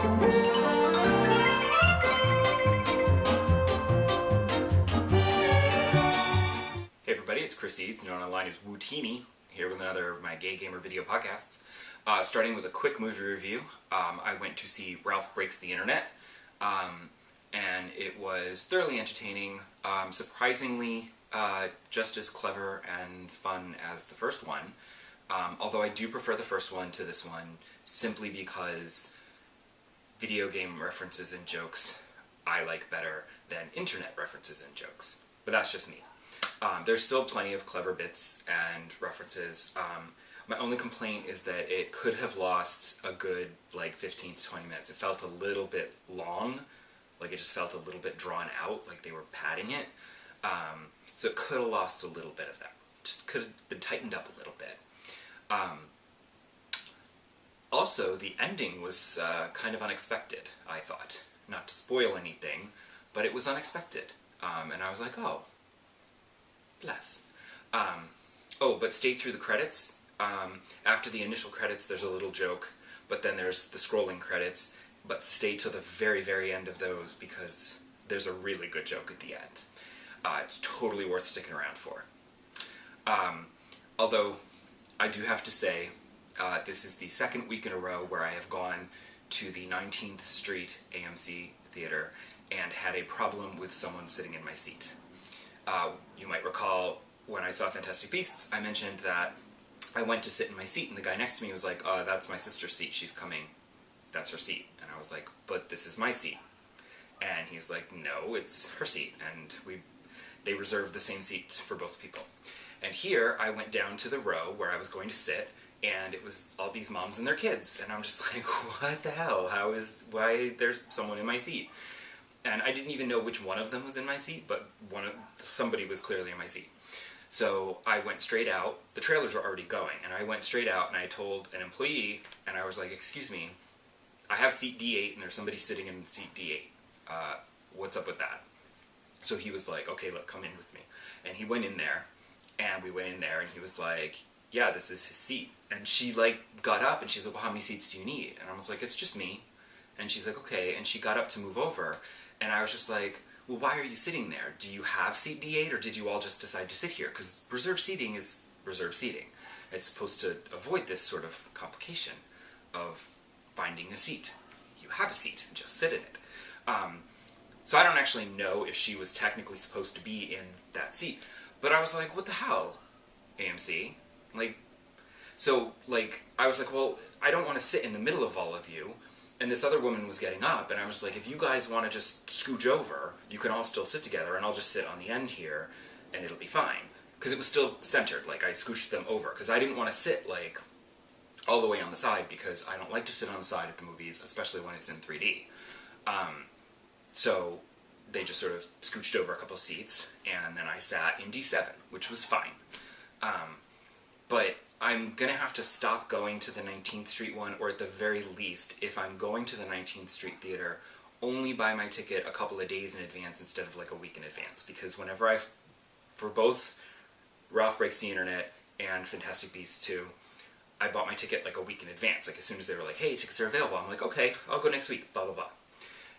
Hey everybody, it's Chris Eads, known online as Wootini, here with another of my Gay Gamer video podcasts. Starting with a quick movie review, I went to see Ralph Breaks the Internet, and it was thoroughly entertaining, surprisingly just as clever and fun as the first one, although I do prefer the first one to this one, simply because video game references and jokes I like better than internet references and jokes, but that's just me. There's still plenty of clever bits and references. My only complaint is that it could have lost a good, 15 to 20 minutes. It felt a little bit long, it just felt a little bit drawn out, like they were padding it. So it could have lost a little bit of that. Just could have been tightened up a little bit. Also, the ending was kind of unexpected, I thought. Not to spoil anything, but it was unexpected. And I was like, oh. Bless. But stay through the credits. After the initial credits, there's a little joke, but then there's the scrolling credits, but stay till the very, very end of those, because there's a really good joke at the end. It's totally worth sticking around for. Although, I do have to say, this is the second week in a row where I have gone to the 19th Street AMC Theater and had a problem with someone sitting in my seat. You might recall when I saw Fantastic Beasts, I mentioned that I went to sit in my seat and the guy next to me was like, that's my sister's seat, she's coming, that's her seat. And I was like, but this is my seat. And he's like, no, it's her seat, and they reserved the same seat for both people. And here, I went down to the row where I was going to sit, and it was all these moms and their kids, and I'm just like, what the hell, why there's someone in my seat? And I didn't even know which one of them was in my seat, but somebody was clearly in my seat. So I went straight out. The trailers were already going, and I went straight out, and I told an employee, and I was like, excuse me, I have seat D8, and there's somebody sitting in seat D8. What's up with that? So he was like, okay, look, come in with me. And he went in there, and we went in there, and he was like, yeah, this is his seat. And she, got up, and she's like, well, how many seats do you need? And I was like, it's just me. And she's like, okay. And she got up to move over. And I was just like, well, why are you sitting there? Do you have seat D8, or did you all just decide to sit here? Because reserved seating is reserved seating. It's supposed to avoid this sort of complication of finding a seat. You have a seat, just sit in it. So I don't actually know if she was technically supposed to be in that seat. But I was like, what the hell, AMC? I was like, well, I don't want to sit in the middle of all of you. And this other woman was getting up, and I was like, if you guys want to just scooch over, you can all still sit together, and I'll just sit on the end here, and it'll be fine. Because it was still centered, I scooched them over, because I didn't want to sit, all the way on the side, because I don't like to sit on the side at the movies, especially when it's in 3D. So they just sort of scooched over a couple seats, and then I sat in D7, which was fine. But I'm going to have to stop going to the 19th Street one, or at the very least, if I'm going to the 19th Street Theater, only buy my ticket a couple of days in advance instead of a week in advance. Because whenever for both Ralph Breaks the Internet and Fantastic Beasts 2, I bought my ticket a week in advance. As soon as they were like, hey, tickets are available, I'm like, okay, I'll go next week, blah, blah, blah.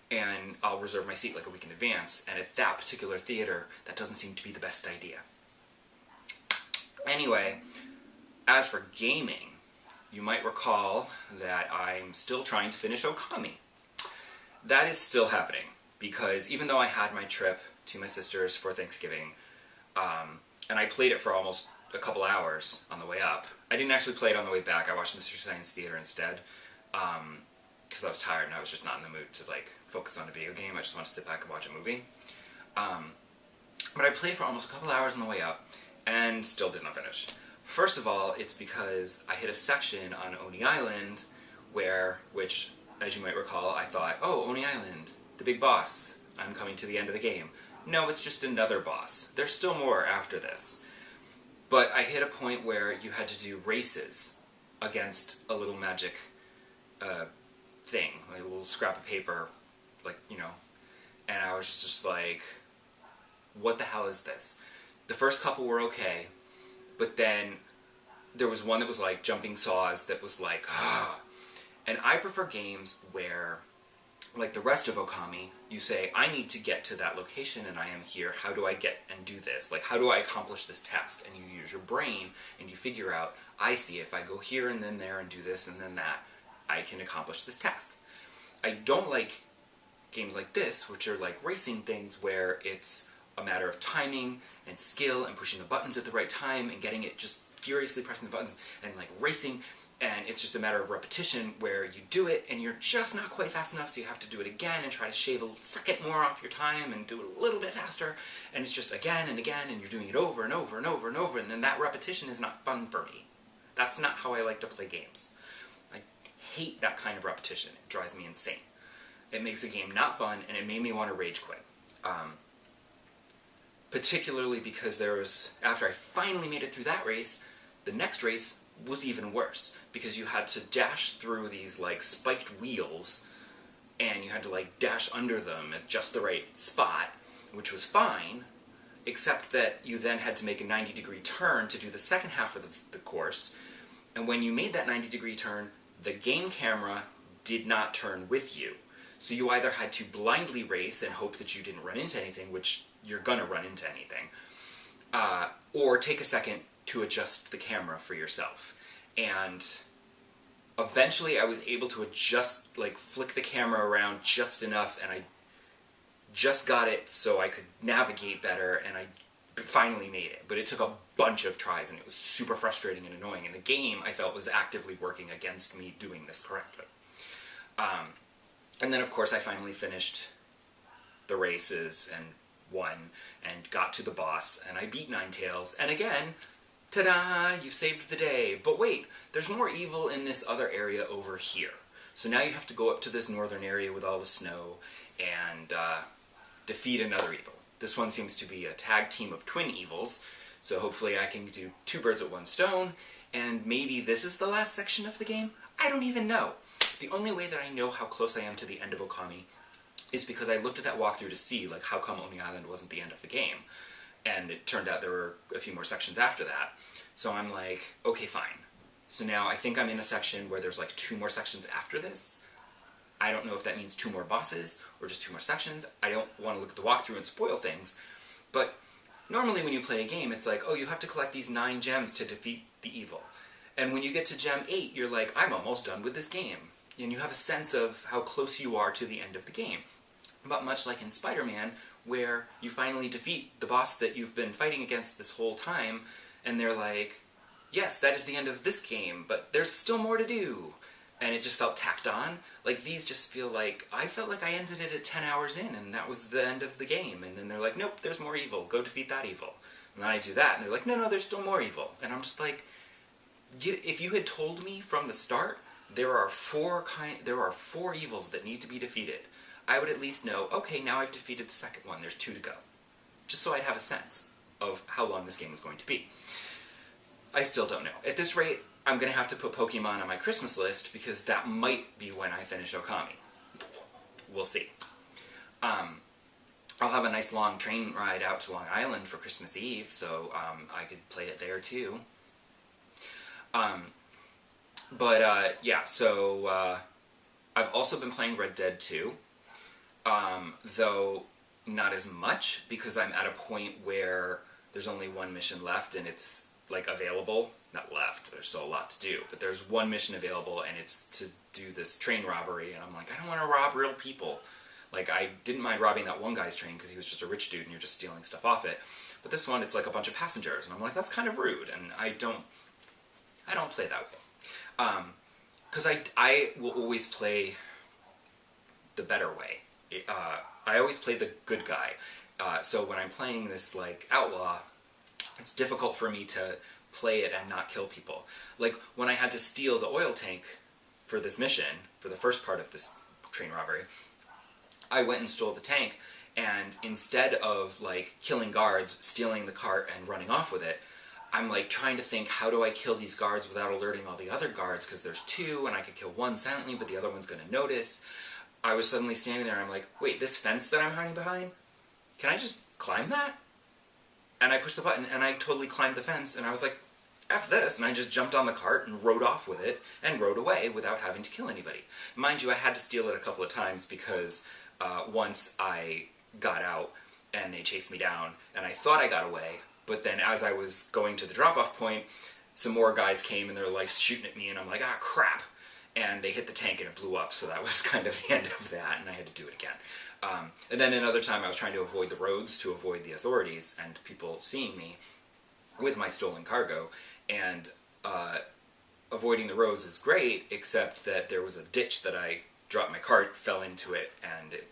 And I'll reserve my seat a week in advance, and at that particular theater, that doesn't seem to be the best idea. Anyway, as for gaming, you might recall that I'm still trying to finish Okami. That is still happening, because even though I had my trip to my sister's for Thanksgiving, and I played it for almost a couple hours on the way up, I didn't actually play it on the way back. I watched Mr. Science Theater instead, because I was tired and I was just not in the mood to focus on a video game. I just wanted to sit back and watch a movie. But I played for almost a couple hours on the way up, and still did not finish. First of all, it's because I hit a section on Oni Island which, as you might recall, I thought, oh, Oni Island, the big boss, I'm coming to the end of the game. No, it's just another boss. There's still more after this. But I hit a point where you had to do races against a little magic thing, a little scrap of paper, and I was just like, what the hell is this? The first couple were okay, but then there was one that was jumping saws that was and I prefer games where like the rest of Okami, you say, I need to get to that location and I am here. How do I get and do this? Like, how do I accomplish this task? And you use your brain and you figure out, I see, if I go here and then there and do this and then that, I can accomplish this task. I don't like games like this, which are like racing things where it's a matter of timing and skill and pushing the buttons at the right time and getting it, just furiously pressing the buttons and like racing. And it's just a matter of repetition where you do it and you're just not quite fast enough, so you have to do it again and try to shave a second more off your time and do it a little bit faster. And it's just again and again, and you're doing it over and over and over and over, and then that repetition is not fun for me. That's not how I like to play games. I hate that kind of repetition. It drives me insane. It makes a game not fun, and it made me want to rage quit. Particularly because after I finally made it through that race, the next race was even worse, because you had to dash through these like spiked wheels, and you had to like dash under them at just the right spot, which was fine, except that you then had to make a 90-degree turn to do the second half of the course, and when you made that 90-degree turn, the game camera did not turn with you. So you either had to blindly race and hope that you didn't run into anything, which you're gonna run into anything, or take a second to adjust the camera for yourself. And eventually I was able to adjust, like flick the camera around just enough, and I just got it so I could navigate better, and I finally made it. But it took a bunch of tries, and it was super frustrating and annoying, and the game, I felt, was actively working against me doing this correctly. And then of course I finally finished the races and won and got to the boss, and I beat Ninetales, and again, ta-da, you've saved the day. But wait, there's more evil in this other area over here. So now you have to go up to this northern area with all the snow and defeat another evil. This one seems to be a tag team of twin evils, so hopefully I can do 2 birds with 1 stone, and maybe this is the last section of the game? I don't even know. The only way that I know how close I am to the end of Okami is because I looked at that walkthrough to see, like, how come Oni Island wasn't the end of the game. And it turned out there were a few more sections after that. So I'm like, okay, fine. So now I think I'm in a section where there's like 2 more sections after this. I don't know if that means 2 more bosses or just 2 more sections. I don't want to look at the walkthrough and spoil things. But normally when you play a game, it's like, oh, you have to collect these 9 gems to defeat the evil. And when you get to gem 8, you're like, I'm almost done with this game. And you have a sense of how close you are to the end of the game. But much like in Spider-Man, where you finally defeat the boss that you've been fighting against this whole time, and they're like, yes, that is the end of this game, but there's still more to do. And it just felt tacked on. Like, these just feel like, I felt like I ended it at 10 hours in, and that was the end of the game. And then they're like, nope, there's more evil, go defeat that evil. And then I do that, and they're like, no, there's still more evil. And I'm just like, if you had told me from the start, there are 4 evils that need to be defeated, I would at least know, okay, now I've defeated the second one, there's 2 to go. Just so I'd have a sense of how long this game was going to be. I still don't know. At this rate, I'm going to have to put Pokemon on my Christmas list, because that might be when I finish Okami. We'll see. I'll have a nice long train ride out to Long Island for Christmas Eve, so I could play it there too. Yeah, so I've also been playing Red Dead 2, though not as much, because I'm at a point where there's only 1 mission left, and it's, like, available. Not left, there's still a lot to do, but there's 1 mission available, and it's to do this train robbery, and I'm like, I don't want to rob real people. Like, I didn't mind robbing that one guy's train, because he was just a rich dude, and you're just stealing stuff off it. But this one, it's like a bunch of passengers, and I'm like, that's kind of rude, and I don't play that way. Because I will always play the better way. I always play the good guy. So when I'm playing this, like, outlaw, it's difficult for me to play it and not kill people. Like, when I had to steal the oil tank for this mission, for the first part of this train robbery, I went and stole the tank, and instead of, like, killing guards, stealing the cart, and running off with it, I'm, like, trying to think, how do I kill these guards without alerting all the other guards, because there's 2, and I could kill 1 silently, but the other one's going to notice. I was suddenly standing there, and I'm like, wait, this fence that I'm hiding behind, can I just climb that? And I pushed the button, and I totally climbed the fence, and I was like, F this, and I just jumped on the cart and rode off with it, and rode away without having to kill anybody. Mind you, I had to steal it a couple of times because once I got out and they chased me down, and I thought I got away, but then as I was going to the drop-off point, some more guys came and they're like shooting at me, and I'm like, ah, crap. And they hit the tank and it blew up, so that was kind of the end of that, and I had to do it again. And then another time I was trying to avoid the roads to avoid the authorities and people seeing me with my stolen cargo, and avoiding the roads is great, except that there was a ditch that I dropped my cart, fell into it, and it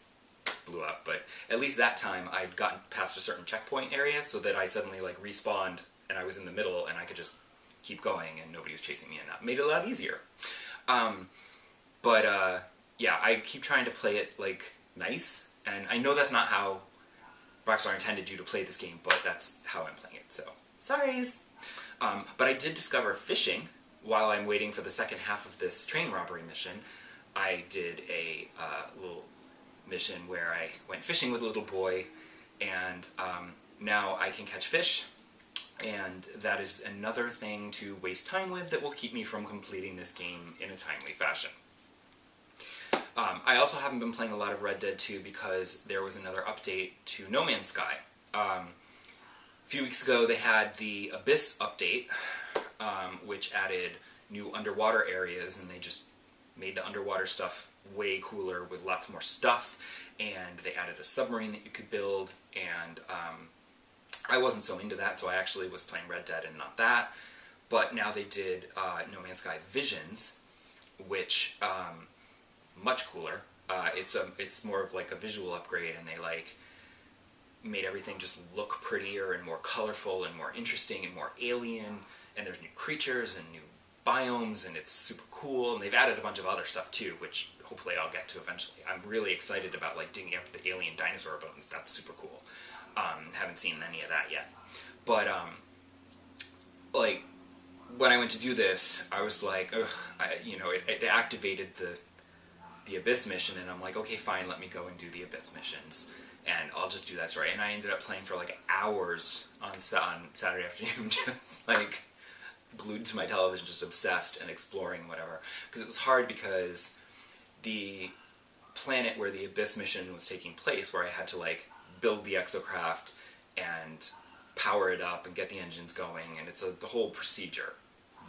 blew up. But at least that time I'd gotten past a certain checkpoint area, so that I suddenly like respawned and I was in the middle and I could just keep going and nobody was chasing me, and that made it a lot easier. Yeah, I keep trying to play it like nice, and I know that's not how Rockstar intended you to play this game, but that's how I'm playing it, so sorries. But I did discover fishing while I'm waiting for the second half of this train robbery mission. I did a little mission where I went fishing with a little boy, and now I can catch fish, and that is another thing to waste time with that will keep me from completing this game in a timely fashion. I also haven't been playing a lot of Red Dead 2 because there was another update to No Man's Sky. A few weeks ago they had the Abyss update, which added new underwater areas, and they just made the underwater stuff way cooler with lots more stuff, and they added a submarine that you could build, and I wasn't so into that, so I actually was playing Red Dead and not that. But now they did No Man's Sky Visions, which much cooler. It's more of like a visual upgrade, and they like made everything just look prettier and more colorful and more interesting and more alien, and there's new creatures and new biomes, and it's super cool, and they've added a bunch of other stuff too, which hopefully I'll get to eventually. I'm really excited about like digging up the alien dinosaur bones. That's super cool. Haven't seen any of that yet. But like when I went to do this, I was like, ugh, it activated the Abyss mission, and I'm like, okay, fine, let me go and do the Abyss missions, and I'll just do that story. And I ended up playing for like hours on Saturday afternoon, just like glued to my television, just obsessed and exploring whatever. Because it was hard because the planet where the Abyss mission was taking place, where I had to like build the exocraft and power it up and get the engines going, and it's the whole procedure,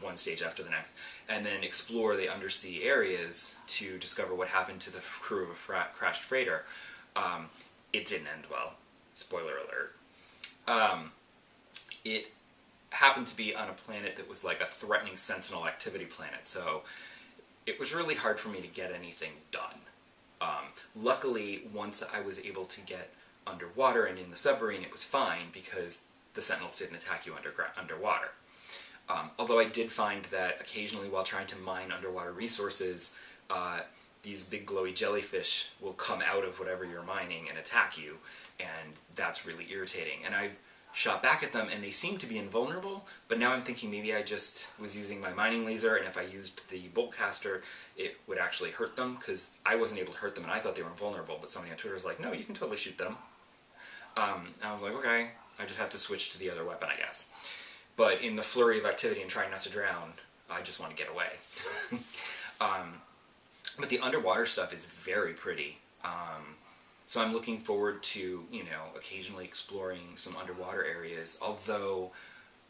one stage after the next, and then explore the undersea areas to discover what happened to the crew of a crashed freighter. It didn't end well. Spoiler alert. It happened to be on a planet that was like a threatening sentinel activity planet, so it was really hard for me to get anything done. Luckily, once I was able to get underwater and in the submarine, it was fine because the sentinels didn't attack you underwater. Although I did find that occasionally while trying to mine underwater resources, these big glowy jellyfish will come out of whatever you're mining and attack you, and that's really irritating. And I've shot back at them and they seem to be invulnerable, but now I'm thinking maybe I just was using my mining laser, and if I used the bolt caster it would actually hurt them, because I wasn't able to hurt them and I thought they were invulnerable, but somebody on Twitter was like, no, you can totally shoot them. I was like, okay, I just have to switch to the other weapon, I guess. But in the flurry of activity and trying not to drown, I just want to get away. But the underwater stuff is very pretty. So I'm looking forward to, occasionally exploring some underwater areas, although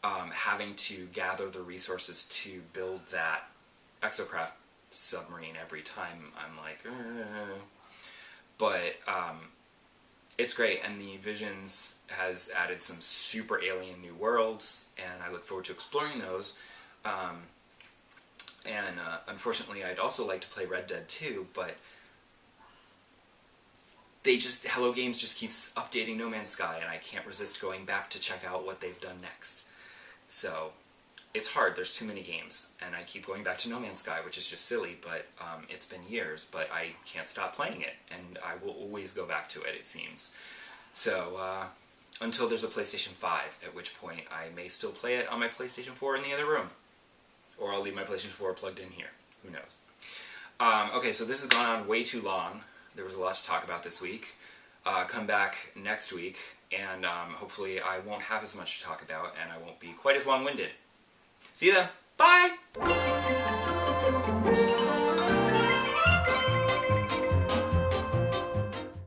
having to gather the resources to build that exocraft submarine every time, I'm like, But it's great, and the Visions has added some super alien new worlds, and I look forward to exploring those. Unfortunately, I'd also like to play Red Dead 2, but Hello Games just keeps updating No Man's Sky, and I can't resist going back to check out what they've done next. So, it's hard, there's too many games, and I keep going back to No Man's Sky, which is just silly, but it's been years, but I can't stop playing it, and I will always go back to it, it seems. So, until there's a PlayStation 5, at which point I may still play it on my PlayStation 4 in the other room. Or I'll leave my PlayStation 4 plugged in here. Who knows? Okay, so this has gone on way too long. There was a lot to talk about this week. Come back next week, and hopefully I won't have as much to talk about, and I won't be quite as long-winded. See you then. Bye!